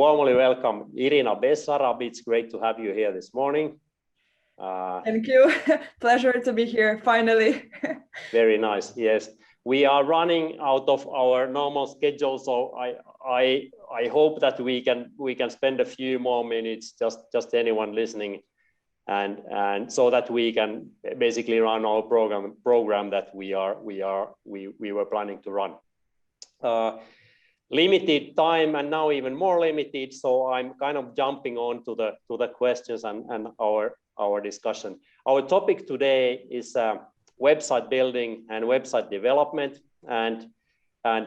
Warmly welcome Iryna Besarab. It's great to have you here this morning. Thank you. Pleasure to be here finally. Very nice. Yes, we are running out of our normal schedule, so I hope that we can spend a few more minutes, just anyone listening, and so that we can basically run our program that we were planning to run. Limited time and now even more limited, so I'm kind of jumping on to the questions and our discussion. Our topic today is website building and website development, and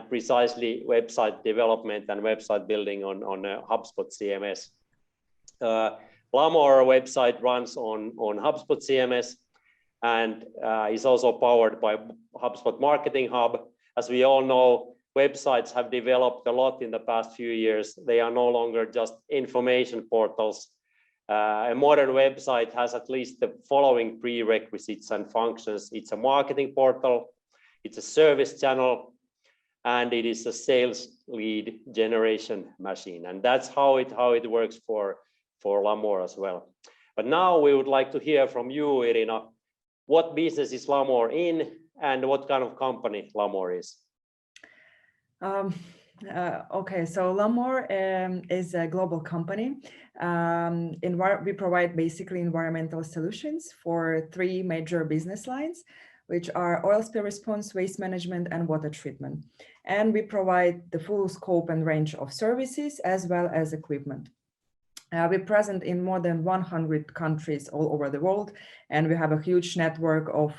precisely website development and website building on HubSpot CMS. Lamor website runs on HubSpot CMS and is also powered by HubSpot Marketing Hub. As we all know, websites have developed a lot in the past few years. They are no longer just information portals. A modern website has at least the following prerequisites and functions. It's a marketing portal, it's a service channel, and it is a sales lead generation machine. And that's how it works for Lamor as well. But now we would like to hear from you, Iryna. What business is Lamor in, and what kind of company Lamor is? Okay, so Lamor is a global company. We provide basically environmental solutions for three major business lines, which are oil spill response, waste management, and water treatment. And we provide the full scope and range of services as well as equipment. We're present in more than 100 countries all over the world, and we have a huge network of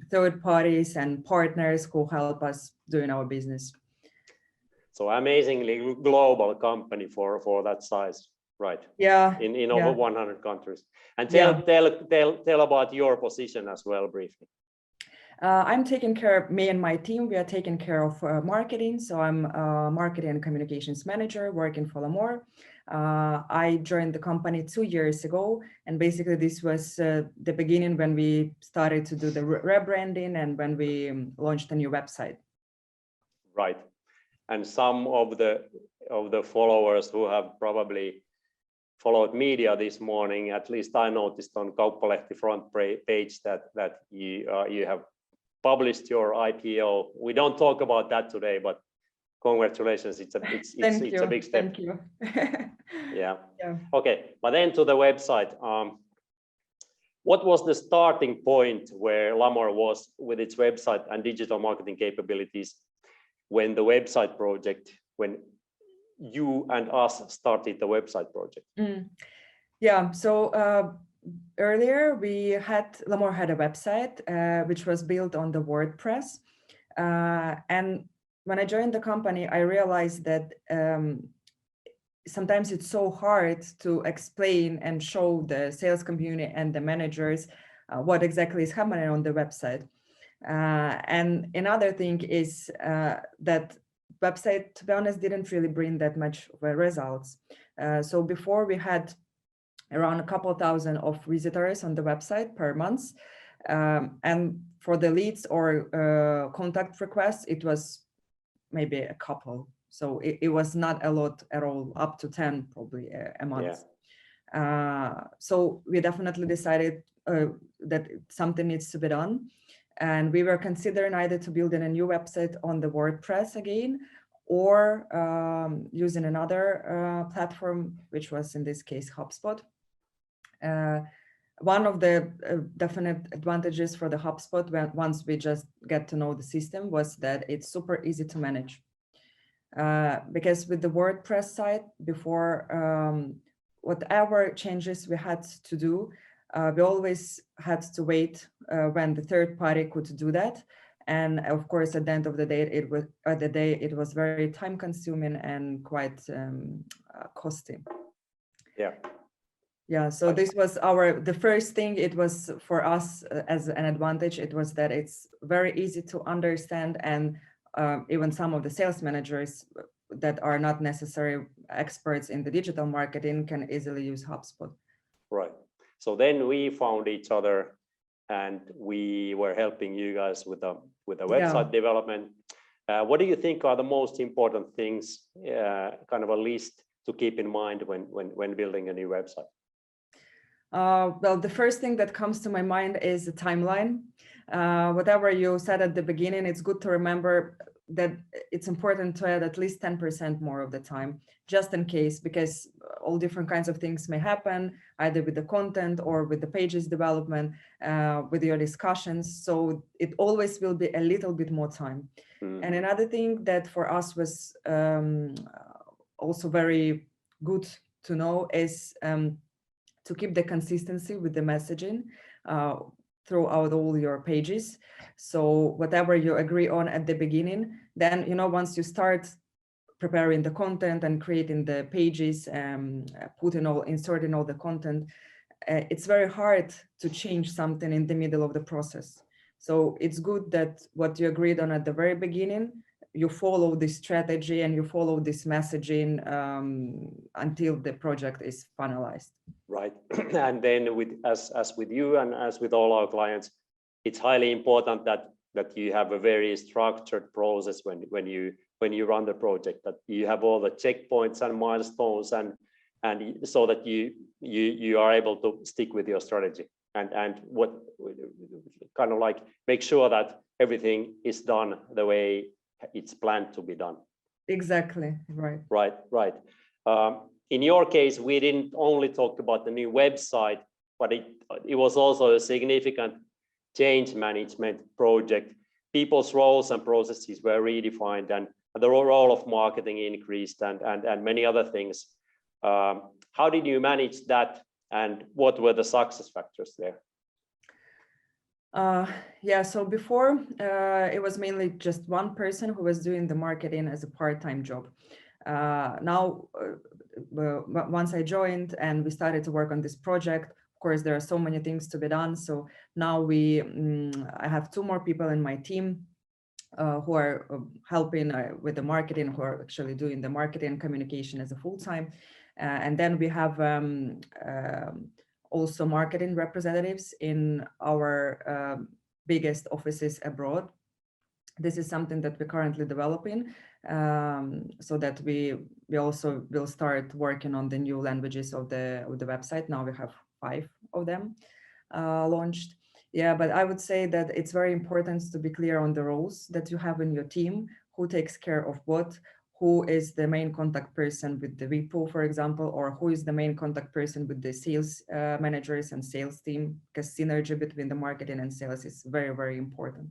third parties and partners who help us doing our business. So amazingly global company for that size, right? Yeah. In over 100 countries. And tell about your position as well briefly. I'm taking care of, me and my team, we are taking care of marketing. So I'm a marketing and communications manager working for Lamor. I joined the company 2 years ago, and basically this was the beginning when we started to do the rebranding and when we launched a new website. Right. And some of the followers who have probably followed media this morning, at least I noticed on Kauppalehti front page that you have published your IPO. We don't talk about that today, but congratulations! It's a big step. Thank you. Yeah. Okay, but then to the website. What was the starting point where Lamor was with its website and digital marketing capabilities? When the website project, when you and us started the website project? Yeah, so earlier Lamor had a website which was built on the WordPress. And when I joined the company, I realized that sometimes it's so hard to explain and show the sales community and the managers what exactly is happening on the website. And another thing is that website, to be honest, didn't really bring that much results. So before we had around a couple thousand of visitors on the website per month. And for the leads or contact requests, it was maybe a couple. So it was not a lot at all, up to 10 probably a month. Yeah. So we definitely decided that something needs to be done. And we were considering either to build a new website on the WordPress again, or using another platform, which was in this case HubSpot. One of the definite advantages for the HubSpot, once we just get to know the system, was that it's super easy to manage. Because with the WordPress site before, whatever changes we had to do, we always had to wait when the third party could do that, and of course, at the end of the day, it was very time-consuming and quite costly. Yeah. Yeah. So this was the first thing. It was for us as an advantage. It was that it's very easy to understand, and even some of the sales managers that are not necessarily experts in the digital marketing can easily use HubSpot. Right. So then we found each other, and we were helping you guys with the website development. What do you think are the most important things, kind of a list to keep in mind when building a new website? Well, the first thing that comes to my mind is the timeline. Whatever you said at the beginning, it's good to remember that it's important to add at least 10% more of the time, just in case, because all different kinds of things may happen, either with the content or with the pages development, with your discussions. So it always will be a little bit more time. And another thing that for us was also very good to know is to keep the consistency with the messaging throughout all your pages. So whatever you agree on at the beginning, then, you know, once you start preparing the content and creating the pages, inserting all the content, it's very hard to change something in the middle of the process. So it's good that what you agreed on at the very beginning, you follow this strategy and you follow this messaging until the project is finalized. Right. And then as with you and as with all our clients, it's highly important that you have a very structured process when you run the project, that you have all the checkpoints and milestones and so that you are able to stick with your strategy and what kind of like make sure that everything is done the way it's planned to be done. Exactly. Right. Right. In your case, we didn't only talk about the new website, but it was also a significant change management project. People's roles and processes were redefined, and the role of marketing increased, and many other things. How did you manage that, and what were the success factors there? Yeah, so before it was mainly just one person who was doing the marketing as a part-time job. Now, once I joined and we started to work on this project, of course, there are so many things to be done. So now I have 2 more people in my team who are helping with the marketing, who are actually doing the marketing and communication as a full-time. And then we have also marketing representatives in our biggest offices abroad. This is something that we're currently developing, so that we also will start working on the new languages of the website. Now we have 5 of them launched. Yeah, but I would say that it's very important to be clear on the roles that you have in your team, who takes care of what, who is the main contact person with the Vipu, for example, or who is the main contact person with the sales managers and sales team, because synergy between the marketing and sales is very, very important.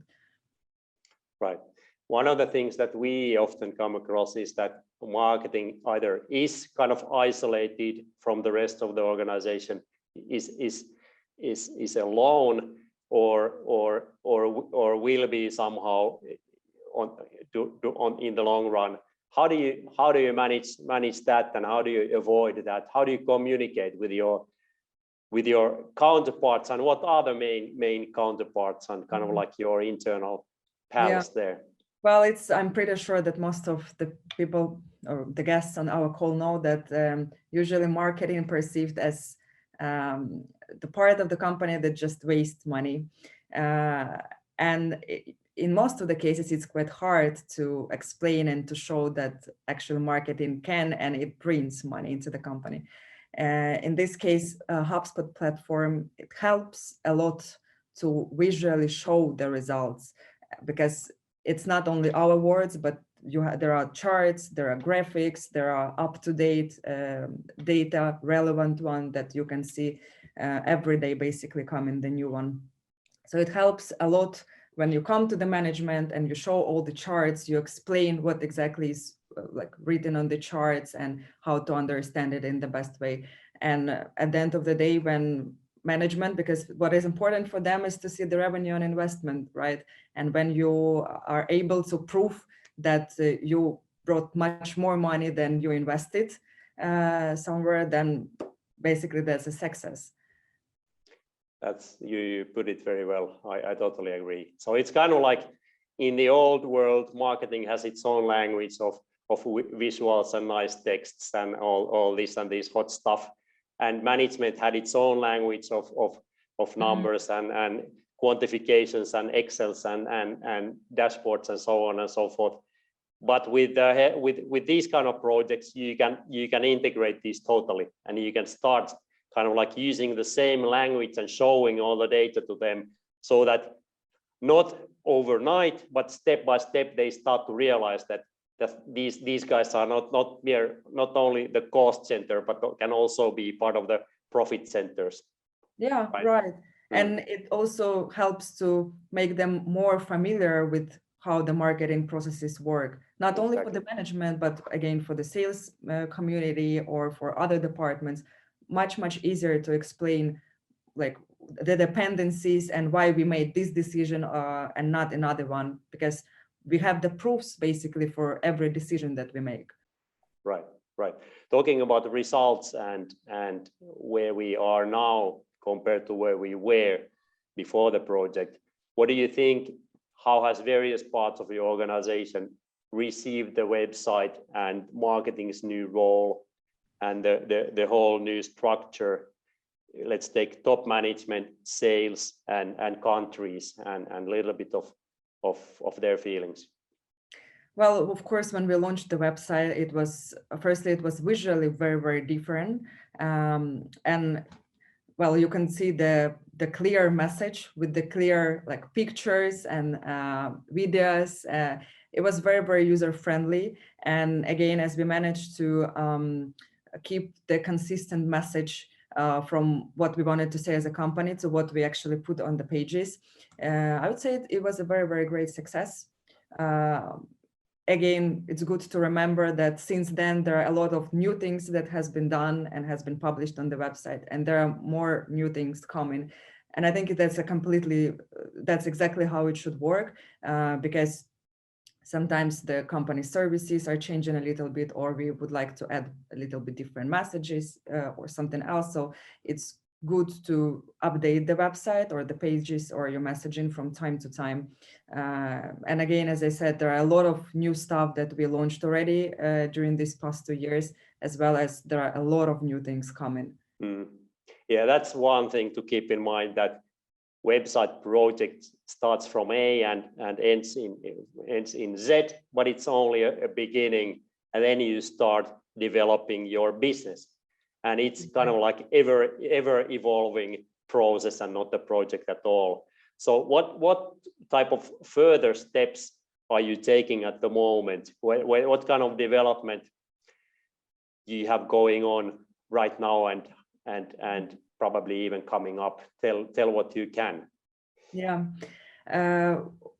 Right. One of the things that we often come across is that marketing either is kind of isolated from the rest of the organization, is alone, or will be somehow in the long run. How do you manage that, and how do you avoid that? How do you communicate with your counterparts, and what are the main counterparts and kind of like your internal pals there? Well, I'm pretty sure that most of the people or the guests on our call know that usually marketing perceived as the part of the company that just wastes money. And in most of the cases, it's quite hard to explain and to show that actual marketing can and it brings money into the company. In this case, HubSpot platform, it helps a lot to visually show the results, because it's not only our words, but there are charts, there are graphics, there are up-to-date data, relevant one that you can see every day, basically coming the new one. So it helps a lot when you come to the management and you show all the charts, you explain what exactly is like written on the charts and how to understand it in the best way. And at the end of the day, when management, because what is important for them is to see the revenue on investment, right? And when you are able to prove that you brought much more money than you invested somewhere, then basically that's a success. That's you put it very well. I totally agree. So it's kind of like in the old world, marketing has its own language of visuals and nice texts and all this and this hot stuff. And management had its own language of numbers and quantifications and Excels and dashboards and so on and so forth. But with these kind of projects, you can integrate these totally, and you can start kind of like using the same language and showing all the data to them, so that not overnight, but step by step, they start to realize that these guys are not only the cost center, but can also be part of the profit centers. Yeah, right. And it also helps to make them more familiar with how the marketing processes work, not only for the management, but again, for the sales community or for other departments, much easier to explain like the dependencies and why we made this decision and not another one, because we have the proofs basically for every decision that we make. Right. Talking about the results and where we are now compared to where we were before the project, what do you think? How has various parts of your organization received the website and marketing's new role and the whole new structure? Let's take top management, sales, and countries, and a little bit of their feelings. Well, of course, when we launched the website, it was visually very different, and well, you can see the clear message with the clear like pictures and videos. It was very user friendly, and again, as we managed to keep the consistent message from what we wanted to say as a company to what we actually put on the pages, I would say it was a very great success. Again, it's good to remember that since then there are a lot of new things that has been done and has been published on the website, and there are more new things coming. And I think that's exactly how it should work, because sometimes the company services are changing a little bit, or we would like to add a little bit different messages or something else. So it's good to update the website or the pages or your messaging from time to time. And again, as I said, there are a lot of new stuff that we launched already during these past 2 years, as well as there are a lot of new things coming. Yeah, that's one thing to keep in mind, that website project starts from A and ends in Z, but it's only a beginning, and then you start developing your business. And it's kind of like ever evolving process and not a project at all. So what type of further steps are you taking at the moment? What kind of development do you have going on right now and probably even coming up? Tell what you can. Yeah.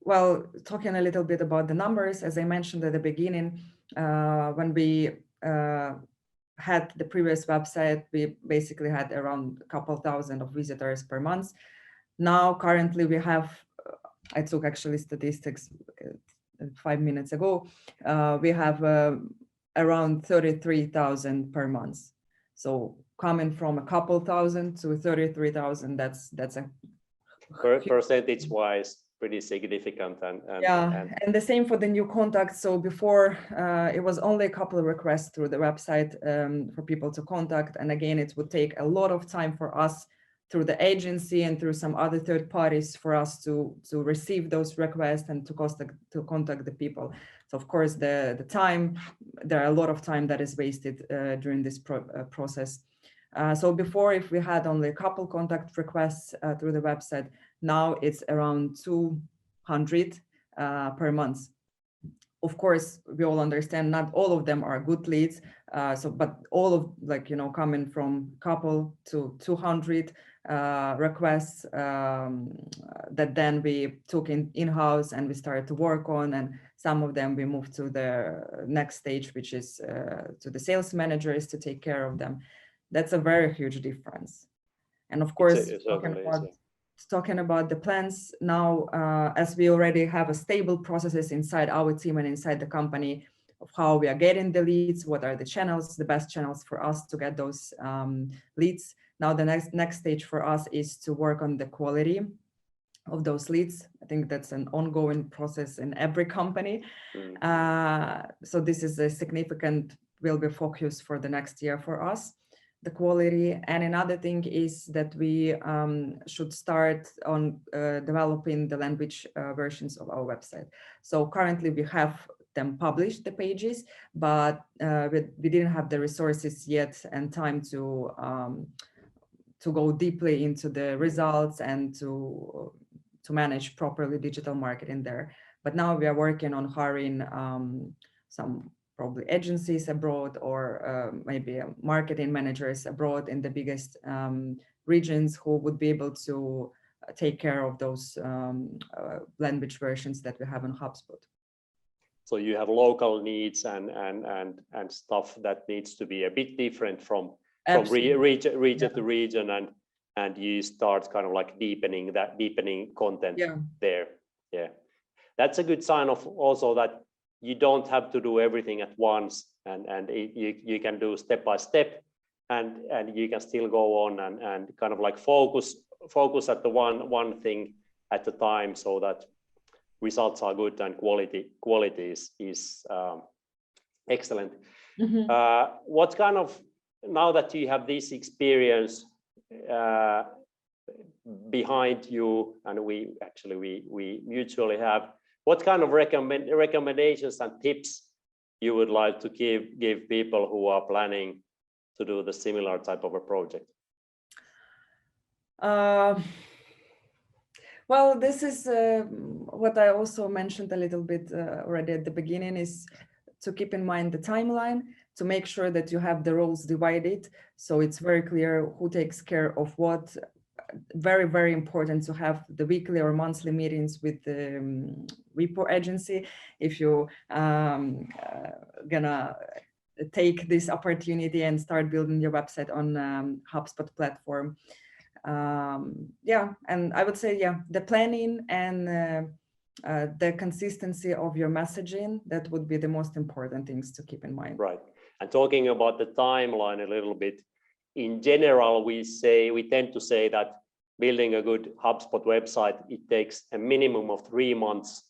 Well, talking a little bit about the numbers, as I mentioned at the beginning, when we had the previous website, we basically had around a couple thousand of visitors per month. Now, currently, we have, I took actually statistics 5 minutes ago, we have around 33,000 per month. So coming from a couple thousand to 33,000, that's a percentage-wise pretty significant. And the same for the new contacts. So before it was only a couple of requests through the website for people to contact, and again it would take a lot of time for us through the agency and through some other third parties for us to receive those requests and to contact the people. So of course the time, there are a lot of time that is wasted during this process. So before, if we had only a couple contact requests through the website, now it's around 200 per month. Of course, we all understand not all of them are good leads. But all of coming from couple to 200 requests that then we took in-house and we started to work on, and some of them we moved to the next stage, which is to the sales managers to take care of them. That's a very huge difference. And of course, talking about the plans now, as we already have a stable processes inside our team and inside the company of how we are getting the leads, what are the channels, the best channels for us to get those leads. Now the next stage for us is to work on the quality of those leads. I think that's an ongoing process in every company. So this is a significant will be focus for the next year for us, the quality. And another thing is that we should start on developing the language versions of our website. So currently we have them publish the pages, but we didn't have the resources yet and time to go deeply into the results and to manage properly digital marketing there. But now we are working on hiring some probably agencies abroad or maybe marketing managers abroad in the biggest regions who would be able to take care of those language versions that we have on HubSpot. So you have local needs and stuff that needs to be a bit different from region to region, and you start kind of like deepening content there. Yeah, that's a good sign of also that you don't have to do everything at once, and you can do step by step, and you can still go on and kind of like focus at the one thing at a time, so that results are good and quality is excellent. What kind of, now that you have this experience behind you, and we mutually have, what kind of recommendations and tips you would like to give people who are planning to do the similar type of a project? Well, this is what I also mentioned a little bit already at the beginning, is to keep in mind the timeline, to make sure that you have the roles divided, so it's very clear who takes care of what. Very, very important to have the weekly or monthly meetings with the Vipu agency if you gonna take this opportunity and start building your website on HubSpot platform. And I would say, the planning and the consistency of your messaging, that would be the most important things to keep in mind. Right. And talking about the timeline a little bit, in general, we tend to say that building a good HubSpot website, it takes a minimum of 3 months,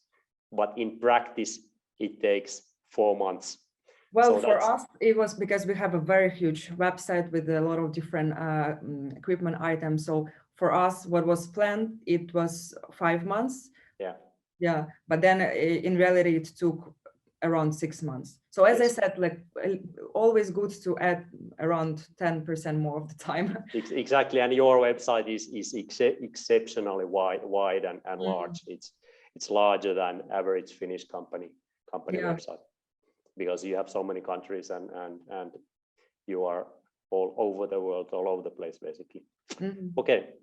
but in practice, it takes 4 months. Well, so for us, it was because we have a very huge website with a lot of different equipment items. So for us, what was planned, it was 5 months. Yeah. But then in reality, it took around 6 months. So as I said, like always good to add around 10% more of the time. Exactly, and your website is exceptionally wide and large. It's larger than average Finnish company website, because you have so many countries and you are all over the world, all over the place, basically. Okay.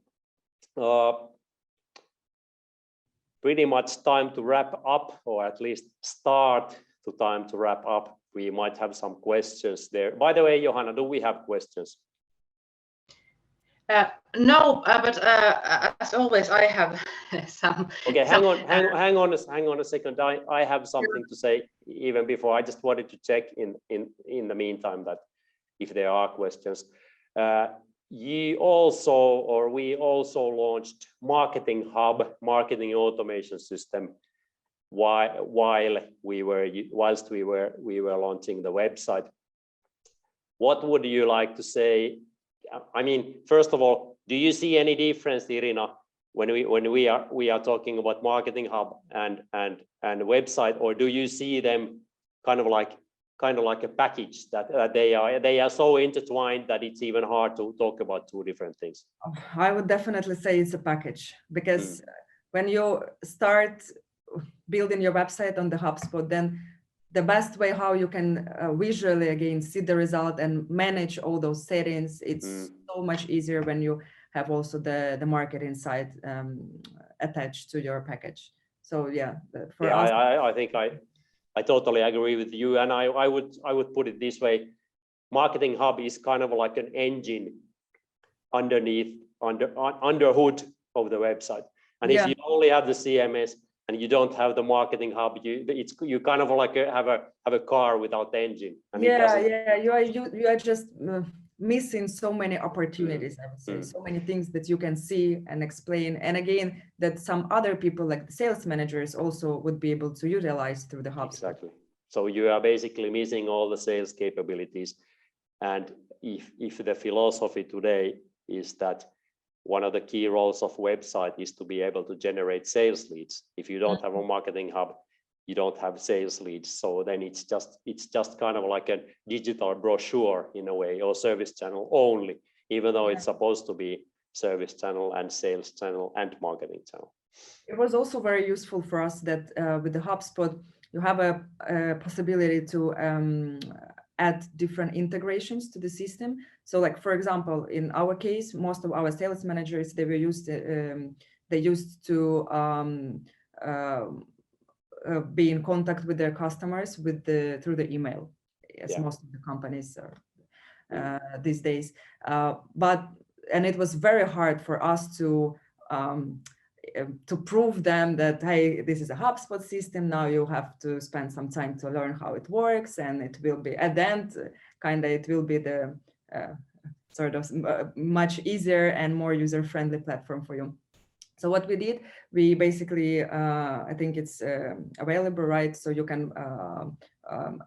Pretty much time to wrap up, or at least start to time to wrap up. We might have some questions there. By the way, Johanna, do we have questions? No, but as always, I have some. Okay, hang on a second. I have something to say even before. I just wanted to check in the meantime that if there are questions. We also launched Marketing Hub, marketing automation system, whilst we were launching the website. What would you like to say? I mean, first of all, do you see any difference, Iryna, when we are talking about Marketing Hub and website, or do you see them kind of like a package that they are so intertwined that it's even hard to talk about two different things? I would definitely say it's a package, because when you start building your website on the HubSpot, then the best way how you can visually again see the result and manage all those settings, it's so much easier when you have also the marketing side attached to your package. So I think I totally agree with you, and I would put it this way: Marketing Hub is kind of like an engine under hood of the website, and if you only have the CMS and you don't have the Marketing Hub, you kind of like have a car without the engine. And you are just missing so many opportunities. I would say so many things that you can see and explain, and again that some other people like the sales managers also would be able to utilize through the HubSpot. Exactly. So you are basically missing all the sales capabilities, and if the philosophy today is that one of the key roles of website is to be able to generate sales leads. If you don't have a Marketing Hub, you don't have sales leads. So then it's just kind of like a digital brochure in a way, or service channel only, even though it's supposed to be service channel and sales channel and marketing channel. It was also very useful for us that with the HubSpot, you have a possibility to add different integrations to the system. So like, for example, in our case, most of our sales managers, they used to be in contact with their customers through the email, as most of the companies are these days. And it was very hard for us to prove them that, hey, this is a HubSpot system. Now you have to spend some time to learn how it works, and it will be at the end, it will be the sort of much easier and more user-friendly platform for you. So what we did, we basically, I think it's available, right? So you can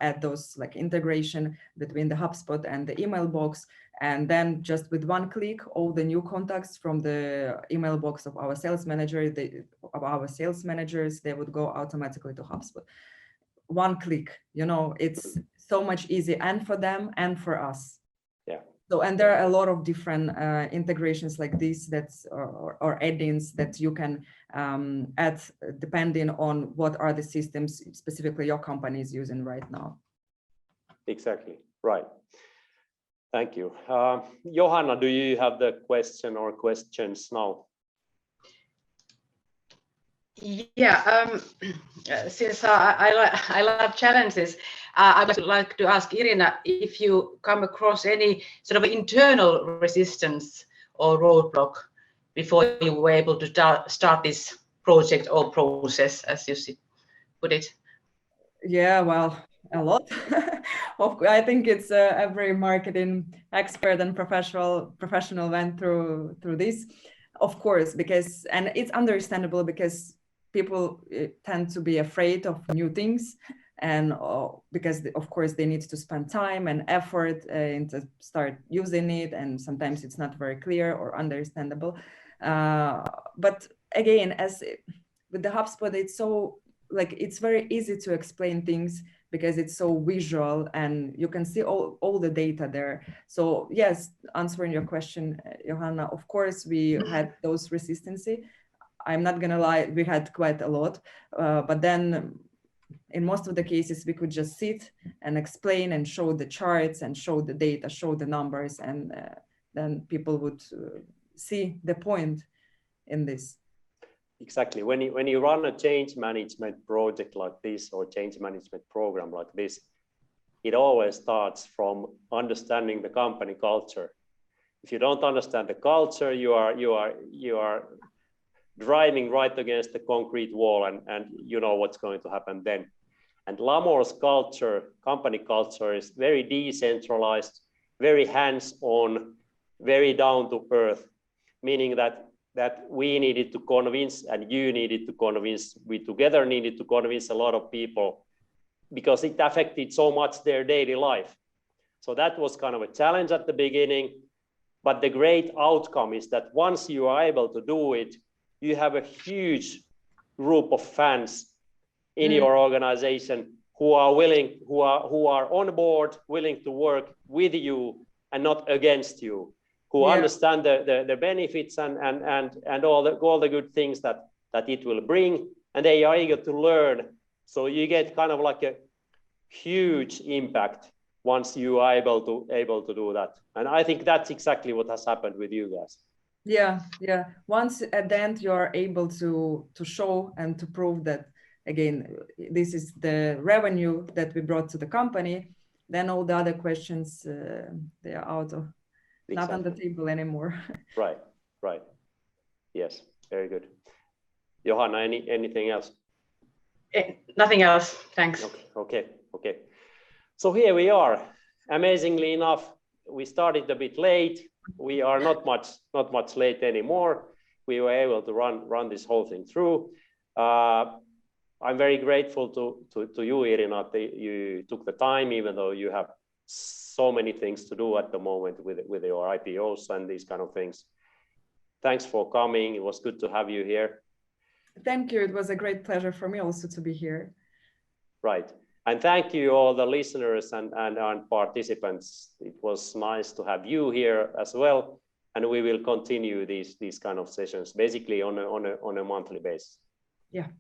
add those like integration between the HubSpot and the email box. And then just with one click, all the new contacts from the email box of our sales manager, they would go automatically to HubSpot. One click, it's so much easier, and for them and for us. Yeah. So, and there are a lot of different integrations like this or add-ins that you can add depending on what are the systems specifically your company is using right now. Exactly, right. Thank you. Johanna, do you have the question or questions now? Yeah, since I love challenges, I would like to ask Iryna if you come across any sort of internal resistance or roadblock before you were able to start this project or process, as you put it. Yeah, well, a lot. I think it's every marketing expert and professional went through this, of course, and it's understandable because people tend to be afraid of new things, and because of course they need to spend time and effort to start using it, and sometimes it's not very clear or understandable. But again, with the HubSpot, it's very easy to explain things because it's so visual and you can see all the data there. So yes, answering your question, Johanna, of course we had those resistancy. I'm not gonna lie, we had quite a lot, but then in most of the cases we could just sit and explain and show the charts and show the data, show the numbers, and then people would see the point in this. Exactly. When you run a change management project like this or change management program like this, it always starts from understanding the company culture. If you don't understand the culture, you are driving right against the concrete wall, and you know what's going to happen then. And Lamor's culture, company culture, is very decentralized, very hands-on, very down to earth, meaning that we needed to convince, and you needed to convince, we together needed to convince a lot of people because it affected so much their daily life. So that was kind of a challenge at the beginning, but the great outcome is that once you are able to do it, you have a huge group of fans in your organization who are willing, who are on board, willing to work with you and not against you, who understand the benefits and all the good things that it will bring, and they are eager to learn. So you get kind of like a huge impact once you are able to do that. And I think that's exactly what has happened with you guys. Yeah. Once at the end you are able to show and to prove that, again, this is the revenue that we brought to the company, then all the other questions, they are out of, not on the table anymore. Right. Yes, very good. Johanna, anything else? Nothing else, thanks. Okay. So here we are. Amazingly enough, we started a bit late. We are not much late anymore. We were able to run this whole thing through. I'm very grateful to you, Iryna, that you took the time, even though you have so many things to do at the moment with your IPOs and these kind of things. Thanks for coming. It was good to have you here. Thank you. It was a great pleasure for me also to be here. Right. And thank you all the listeners and participants. It was nice to have you here as well. And we will continue these kind of sessions basically on a monthly basis. Yeah.